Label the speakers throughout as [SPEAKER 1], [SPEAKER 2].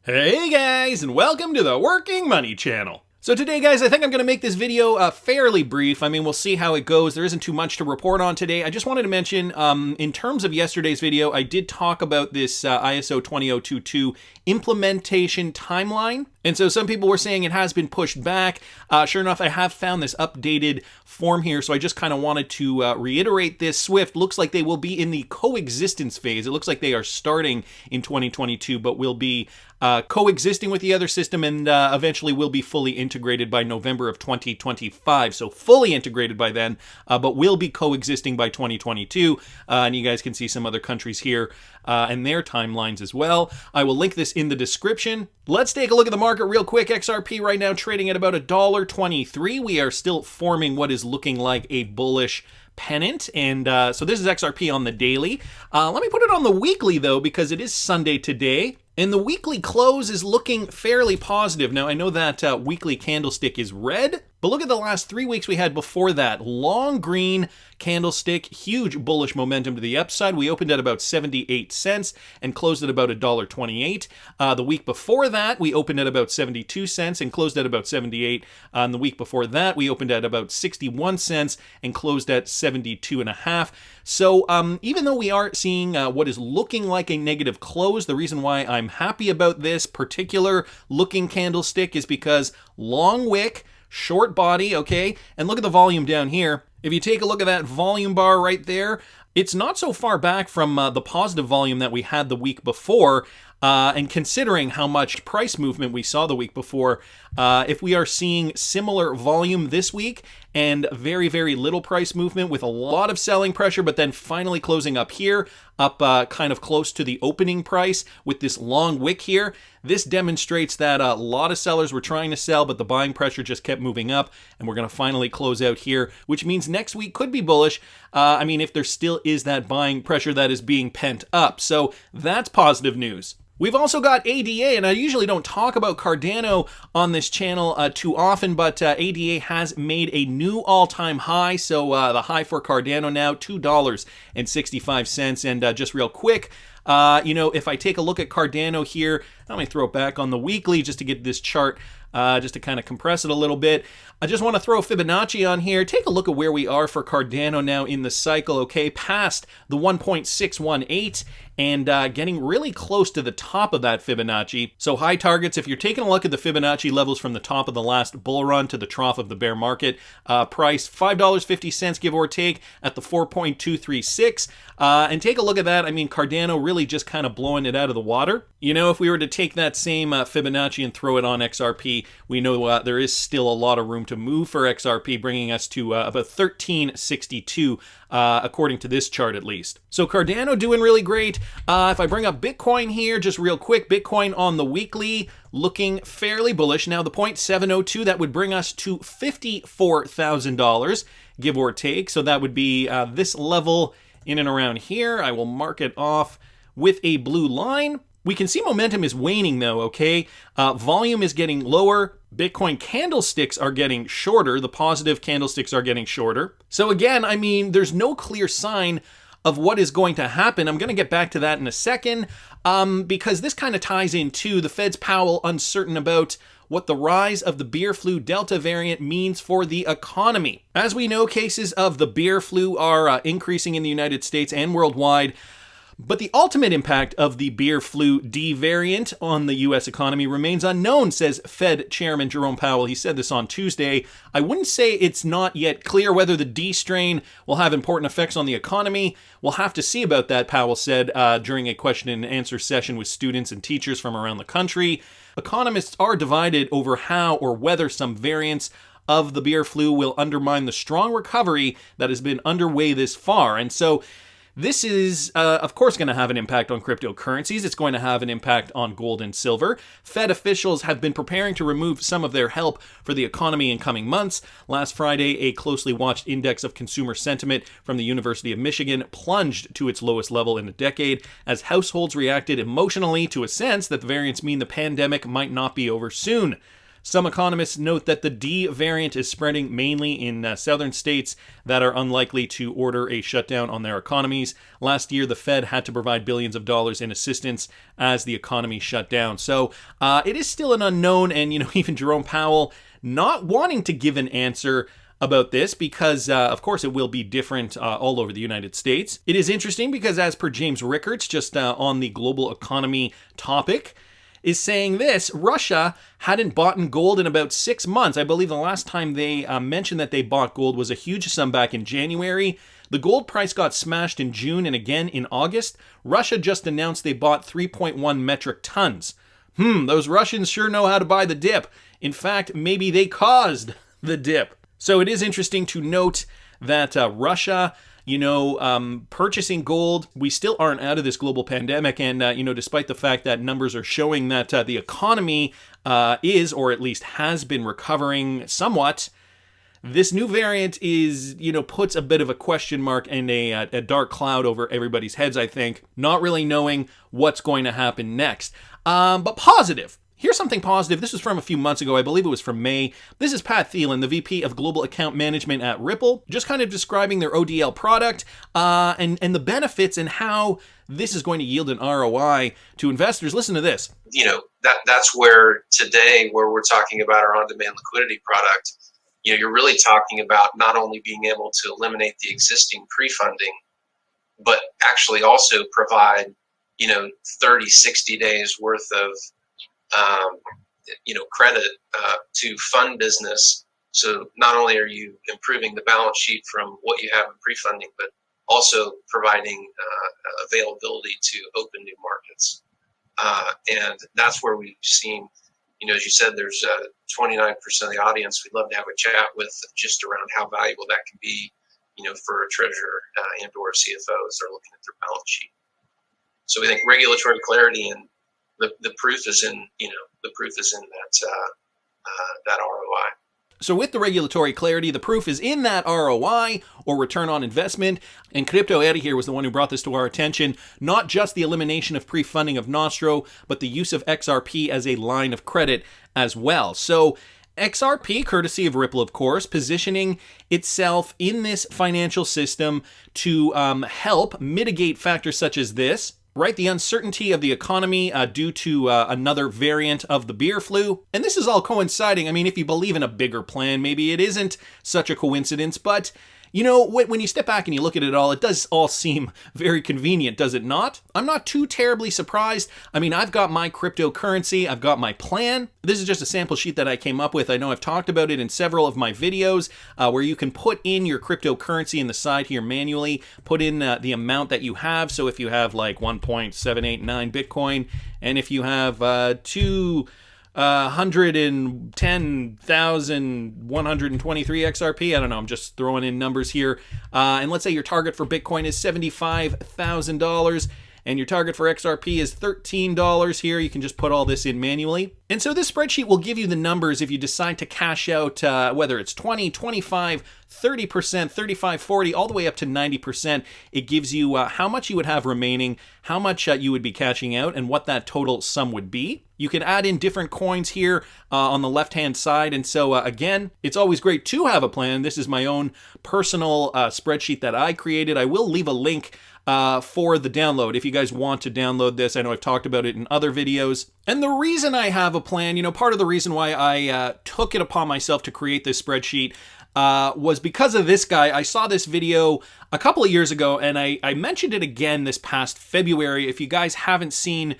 [SPEAKER 1] Hey guys, and welcome to the Working Money Channel. So today, guys, I think I'm going to make this video fairly brief. I mean, we'll see how it goes. There isn't too much to report on today. I just wanted to mention, in terms of yesterday's video, I did talk about this ISO 20022 implementation timeline. And so some people were saying it has been pushed back. Sure enough, I have found this updated form here, so I just kind of wanted to reiterate this. SWIFT looks like they will be in the coexistence phase. It looks like they are starting in 2022, but will be coexisting with the other system and eventually will be fully integrated by November of 2025. So fully integrated by then, but will be coexisting by 2022. And you guys can see some other countries here and their timelines as well. I will link this in the description. Let's take a look at the market real quick. XRP right now trading at about $1.23. We are still forming what is looking like a bullish pennant, and so this is XRP on the daily. Let me put it on the weekly though, because it is Sunday today. And the weekly close is looking fairly positive. Now, I know that weekly candlestick is red, but look at the last 3 weeks we had before that. Long green candlestick, huge bullish momentum to the upside. We opened at about 78 cents and closed at about $1.28. The week before that, we opened at about 72 cents and closed at about 78. And the week before that, we opened at about 61 cents and closed at 72.5. So even though we are seeing what is looking like a negative close, the reason why I'm happy about this particular looking candlestick is because long wick, short body, okay? And look at the volume down here. If you take a look at that volume bar right there, it's not so far back from the positive volume that we had the week before. And considering how much price movement we saw the week before, if we are seeing similar volume this week and very, very little price movement with a lot of selling pressure, but then finally closing up here, up kind of close to the opening price with this long wick here, this demonstrates that a lot of sellers were trying to sell, but the buying pressure just kept moving up, and we're going to finally close out here, which means next week could be bullish. I mean, if there still is that buying pressure that is being pent up. So that's positive news. We've also got ADA, and I usually don't talk about Cardano on this channel too often, but ADA has made a new all-time high. So the high for Cardano now, $2.65. And just real quick, if I take a look at Cardano here, let me throw it back on the weekly just to get this chart, just to kind of compress it a little bit. I just want to throw Fibonacci on here. Take a look at where we are for Cardano now in the cycle, okay? Past the 1.618 and getting really close to the top of that Fibonacci. So high targets, if you're taking a look at the Fibonacci levels from the top of the last bull run to the trough of the bear market, price $5.50, give or take, at the 4.236. And take a look at that. I mean, Cardano really just kind of blowing it out of the water. You know, if we were to take that same Fibonacci and throw it on XRP, we know there is still a lot of room to move for XRP, bringing us to about 1362, according to this chart at least. So Cardano doing really great. If I bring up Bitcoin here, just real quick, Bitcoin on the weekly looking fairly bullish. Now the 0.702, that would bring us to $54,000, give or take. So that would be this level in and around here. I will mark it off with a blue line. We can see momentum is waning though, okay? Volume is getting lower. Bitcoin candlesticks are getting shorter. The positive candlesticks are getting shorter. So again, I mean, there's no clear sign of what is going to happen. I'm going to get back to that in a second, because this kind of ties into the Fed's Powell uncertain about what the rise of the beer flu Delta variant means for the economy. As we know, cases of the beer flu are increasing in the United States and worldwide. But the ultimate impact of the beer flu D variant on the U.S. economy remains unknown, says Fed Chairman Jerome Powell. He said this on Tuesday. I wouldn't say it's not yet clear whether the D strain will have important effects on the economy. We'll have to see about that, Powell said during a question and answer session with students and teachers from around the country. Economists are divided over how or whether some variants of the beer flu will undermine the strong recovery that has been underway this far. And so this is, of course, going to have an impact on cryptocurrencies. It's going to have an impact on gold and silver. Fed officials have been preparing to remove some of their help for the economy in coming months. Last Friday, a closely watched index of consumer sentiment from the University of Michigan plunged to its lowest level in a decade as households reacted emotionally to a sense that the variants mean the pandemic might not be over soon. Some economists note that the D variant is spreading mainly in southern states that are unlikely to order a shutdown on their economies. Last year, the Fed had to provide billions of dollars in assistance as the economy shut down. So it is still an unknown, and even Jerome Powell not wanting to give an answer about this because, of course, it will be different all over the United States. It is interesting because, as per James Rickards, just on the global economy topic, is saying this: Russia hadn't bought in gold in about 6 months. I believe the last time they mentioned that they bought gold was a huge sum back in January. The gold price got smashed in June and again in August. Russia just announced they bought 3.1 metric tons. Those Russians sure know how to buy the dip. In fact, maybe they caused the dip. So it is interesting to note that Russia, purchasing gold, we still aren't out of this global pandemic. And, despite the fact that numbers are showing that the economy is, or at least has been, recovering somewhat, this new variant is, puts a bit of a question mark and a dark cloud over everybody's heads, I think, not really knowing what's going to happen next. But positive. Here's something positive. This was from a few months ago. I believe it was from May. This is Pat Thielen, the VP of Global Account Management at Ripple, just kind of describing their ODL product and the benefits and how this is going to yield an ROI to investors. Listen to this.
[SPEAKER 2] That's where today, where we're talking about our on-demand liquidity product, you're really talking about not only being able to eliminate the existing pre-funding, but actually also provide, 30, 60 days worth of credit to fund business. So not only are you improving the balance sheet from what you have in pre-funding, but also providing availability to open new markets. And that's where we've seen, as you said, there's 29% of the audience we'd love to have a chat with just around how valuable that can be, for a treasurer and or a CFO as they're looking at their balance sheet. So we think regulatory clarity and the proof is in, that ROI.
[SPEAKER 1] So with the regulatory clarity, the proof is in that ROI, or return on investment. And Crypto Eddie here was the one who brought this to our attention. Not just the elimination of pre-funding of Nostro, but the use of XRP as a line of credit as well. So XRP, courtesy of Ripple, of course, positioning itself in this financial system to help mitigate factors such as this. Right, the uncertainty of the economy due to another variant of the beer flu. And this is all coinciding. I mean, if you believe in a bigger plan, maybe it isn't such a coincidence, but when you step back and you look at it all, it does all seem very convenient, does it not? I'm not too terribly surprised. I mean, I've got my cryptocurrency, I've got my plan. This is just a sample sheet that I came up with. I know I've talked about it in several of my videos where you can put in your cryptocurrency in the side here manually, put in the amount that you have. So if you have like 1.789 Bitcoin, and if you have 110,123 XRP. I don't know. I'm just throwing in numbers here. And let's say your target for Bitcoin is $75,000 and your target for XRP is $13 here. You can just put all this in manually. And so this spreadsheet will give you the numbers if you decide to cash out, whether it's 20, 25, 30%, 35, 40, all the way up to 90%. It gives you how much you would have remaining, how much you would be cashing out, and what that total sum would be. You can add in different coins here on the left-hand side. And so, again, it's always great to have a plan. This is my own personal spreadsheet that I created. I will leave a link for the download if you guys want to download this. I know I've talked about it in other videos. And the reason I have a plan, part of the reason why I took it upon myself to create this spreadsheet was because of this guy. I saw this video a couple of years ago, and I mentioned it again this past February. If you guys haven't seen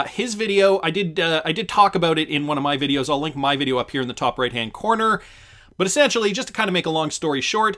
[SPEAKER 1] his video, I did talk about it in one of my videos. I'll link my video up here in the top right-hand corner. But essentially, just to kind of make a long story short,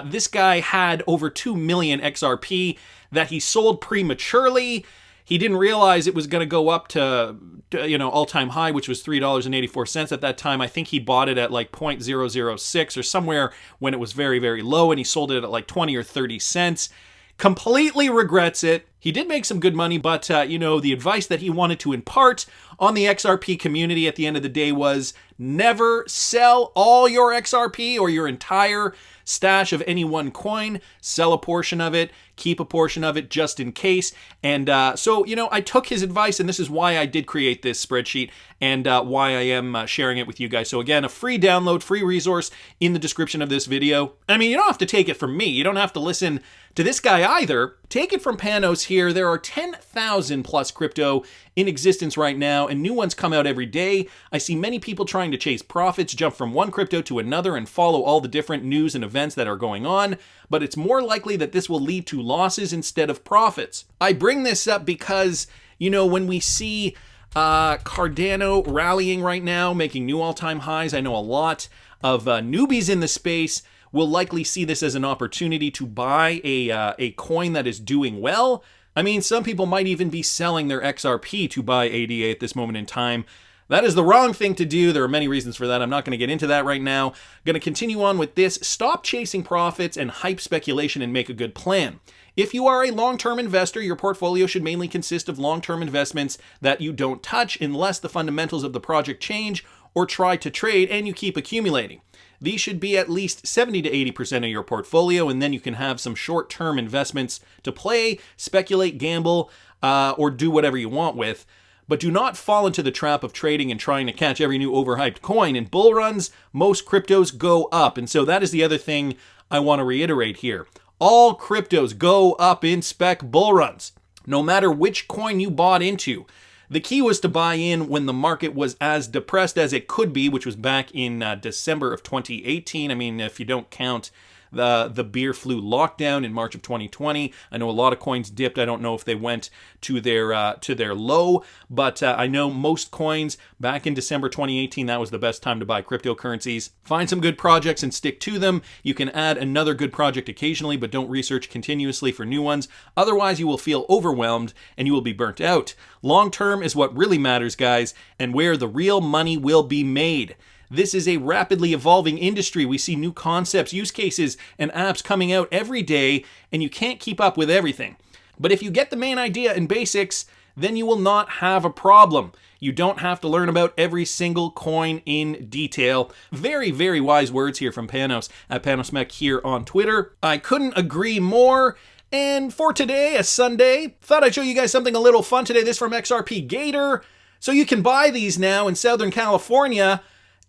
[SPEAKER 1] this guy had over 2 million XRP that he sold prematurely. He didn't realize it was going to go up to all-time high, which was $3.84 at that time. I think he bought it at like 0.006 or somewhere when it was very, very low, and he sold it at like 20 or 30 cents. Completely regrets it. He did make some good money, but the advice that he wanted to impart on the XRP community at the end of the day was never sell all your XRP or your entire stash of any one coin. Sell a portion of it, keep a portion of it just in case. And so, you know, I took his advice, and this is why I did create this spreadsheet and why I am sharing it with you guys. So again, a free download, free resource in the description of this video. I mean, you don't have to take it from me. You don't have to listen to this guy either. Take it from Panos here. There are 10,000 plus crypto in existence right now, and new ones come out every day. I see many people trying to chase profits, jump from one crypto to another, and follow all the different news and events that are going on, but it's more likely that this will lead to losses instead of profits. I bring this up because, you know, when we see Cardano rallying right now, making new all-time highs, I know a lot of newbies in the space will likely see this as an opportunity to buy a coin that is doing well. I mean, some people might even be selling their XRP to buy ADA at this moment in time. That is the wrong thing to do. There are many reasons for that. I'm not going to get into that right now. I'm going to continue on with this. Stop chasing profits and hype speculation and make a good plan. If you are a long-term investor, your portfolio should mainly consist of long-term investments that you don't touch unless the fundamentals of the project change or try to trade, and you keep accumulating. These should be at least 70 to 80% of your portfolio, and then you can have some short-term investments to play, speculate, gamble, or do whatever you want with. But do not fall into the trap of trading and trying to catch every new overhyped coin. In bull runs, most cryptos go up, and so that is the other thing I want to reiterate here. All cryptos go up in spec bull runs, no matter which coin you bought into. The key was to buy in when the market was as depressed as it could be, which was back in December of 2018. I mean, if you don't count the beer flu lockdown in March of 2020. I know a lot of coins dipped. I don't know if they went to their low, but I know most coins back in December 2018, that was the best time to buy cryptocurrencies. Find some good projects and stick to them. You can add another good project occasionally, but don't research continuously for new ones. Otherwise, you will feel overwhelmed and you will be burnt out. Long term is what really matters, guys, and where the real money will be made. This is a rapidly evolving industry. We see new concepts, use cases, and apps coming out every day, and you can't keep up with everything. But if you get the main idea and basics, then you will not have a problem. You don't have to learn about every single coin in detail. Very, very wise words here from Panos at PanosMech here on Twitter. I couldn't agree more. And for today, a Sunday, thought I'd show you guys something a little fun today. This from XRP Gator. So you can buy these now in Southern California.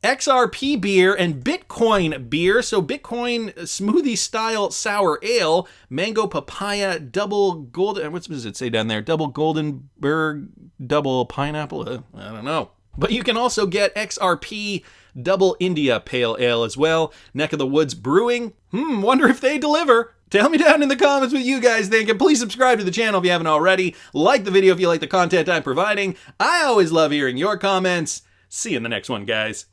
[SPEAKER 1] XRP Beer and Bitcoin Beer. So Bitcoin smoothie style sour ale, mango papaya, double golden, what does it say down there? Double Goldenberg, double pineapple? I don't know. But you can also get XRP Double India Pale Ale as well. Neck of the Woods Brewing. Wonder if they deliver. Tell me down in the comments what you guys think, and please subscribe to the channel if you haven't already. Like the video if you like the content I'm providing. I always love hearing your comments. See you in the next one, guys.